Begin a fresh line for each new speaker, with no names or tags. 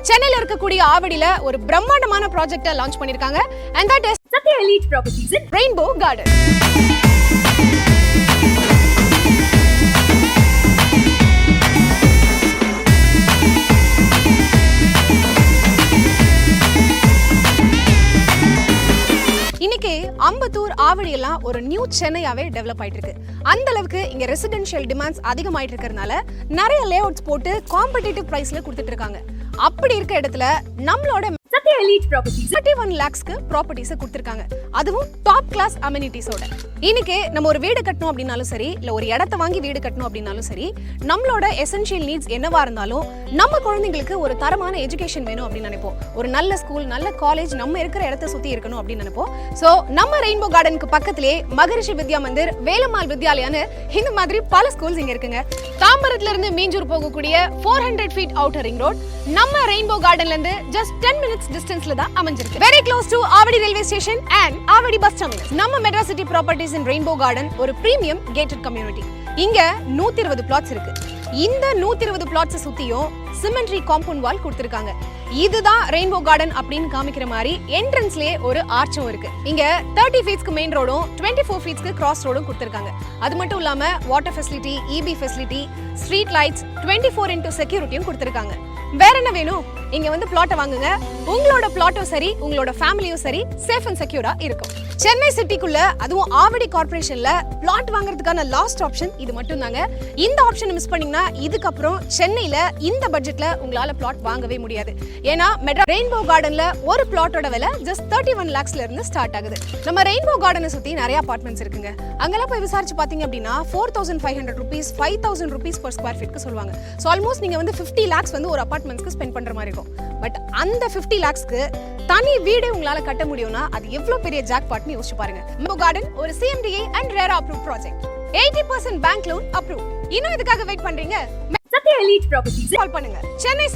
சென்னையில இருக்கக்கூடிய ஆவடியில ஒரு பிரம்மாண்டமான ப்ராஜெக்ட்டை லான்ச் பண்ணிருக்காங்க. and that is Satya Elite Properties in Rainbow Garden. இன்னைக்கு அம்பத்தூர் ஆவடி எல்லாம் ஒரு நியூ சென்னையாவே டெவலப் ஆயிட்டு இருக்கு. அந்த அளவுக்கு இங்க ரெசிடென்ஷியல் டிமாண்ட்ஸ் அதிகமாயிட்டு இருக்கறனால நிறைய லேஅவுட்ஸ் போட்டு காம்படிட்டிவ் பிரைஸ்ல கொடுத்துட்டு இருக்காங்க. அப்படி இருக்க இடத்துல நம்மளோட Satya Elite Properties 31 lakhsக்கு ப்ராப்பர்ட்டிஸ் கொடுத்திருக்காங்க. அதுவும் டாப் கிளாஸ் அமெனிட்டிஸோட. இன்னைக்கு நம்ம ஒரு வீடு கட்டணும் அப்படினாலும் சரி, இல்ல ஒரு இடத்தை வாங்கி வீடு கட்டணும் அப்படினாலும் சரி, நம்மளோட எசென்ஷியல் நீட்ஸ் என்னவா இருந்தாலும் நம்ம குழந்தைகளுக்கு ஒரு தரமான எஜுகேஷன் வேணும் அப்படின்னு நினைப்போம். ஒரு நல்ல ஸ்கூல், நல்ல காலேஜ் நம்ம இருக்கிற இடத்தை சுத்தி இருக்கணும் அப்படின்னு நினைப்போம். சோ நம்ம ரெயின்போ கார்டனுக்கு பக்கத்திலே மகரிஷி வித்யா மந்திர், வேலம்மாள் வித்யாலயான்னு இந்த மாதிரி பல ஸ்கூல்ஸ் இங்க இருக்குங்க. தாம்பரத்துல இருந்து மீஞ்சூர் போகக்கூடிய 400 feet அவுட்டர் ரிங் ரோட் நம்ம ரெயின்போ கார்டன்ல இருந்து just 10 minutes டிஸ்டன்ஸ்ல தான் அமைஞ்சிருக்கு. Very close to Avadi railway station and Avadi bus terminus. நம்ம மெட்ரா city properties in rainbow garden ஒரு பிரீமியம் கேட்டட் கம்யூனிட்டி. இங்க 120 பிளாட்ஸ் இருக்கு. இந்த 120 பிளாட்ஸ் சுத்தியும் சிமெண்ட்ரி காம்பவுண்ட் வால் கொடுத்திருக்காங்க. இதுதான் ரெயின்போ கார்டன் அப்படின்னு காமிக்கிற மாதிரி என்ட்ரன்ஸ்லயே ஒரு ஆர்ச்சும் இருக்கு. இங்க 30 ஃபீட்ஸ்க்கு மெயின் ரோடும் 24 ஃபீட்ஸ்க்கு கிராஸ் ரோடும் கொடுத்திருக்காங்க. அது மட்டும் இல்லாம water facility, EB facility, street lights, 24x செக்யூரிட்டியும் கொடுத்திருக்காங்க. வேற என்ன வேணும்? இங்க வந்து பிளாட்டை வாங்குங்க. உங்களோட பிளாட்டும் சரி, உங்களோட ஃபேமிலியும் சரி சேஃப் அண்ட் செக்யூரா இருக்கும். சென்னை சிட்டிக்குள்ள அதுவும் ஆவடி கார்ப்பரேஷன்ல பிளாட் வாங்குறதுக்கான லாஸ்ட் ஆப்ஷன் இது மட்டும் தாங்க. இந்த ஆப்ஷன் மிஸ் பண்ணீங்கன்னா இதுக்கப்புறம் சென்னையில இந்த பட்ஜெட்ல உங்களால பிளாட் வாங்கவே முடியாது. ஏன்னா மெட்ரா ரெயின்போ கார்டன்ல ஒரு பிளாட்டோட விலை just 31 lakhsல இருந்து ஸ்டார்ட் ஆகுது. நம்ம ரெயின்போ கார்டனை சுத்தி நிறைய அபார்ட்மெண்ட்ஸ் இருக்குங்க. அங்கெல்லாம் போய் விசாரிச்சு பாத்தீங்க அப்படின்னா 4500 rupees 5000 rupees per square feet சொல்லுவாங்க. ஸோ ஆல்மோஸ்ட் நீங்க வந்து 50 lakhs வந்து ஒரு அபார்ட்மெண்ட்ஸ்க்கு ஸ்பெண்ட் பண்ற மாதிரி இருக்கும். பட் அந்த 50 lakhsக்கு தனி வீடே உங்களால கட்ட முடியும்னா அது எவ்வளவு பெரிய ஜாக்பாட்னு யோசிச்சு பாருங்க. ரெயின்போ கார்டன் ஒரு CMDA and RERA approved project. 80% bank loan approved. இன்னும் இதுக்காக வெயிட் பண்றீங்க? Satya Elite Properties கால் பண்ணுங்க. சென்னை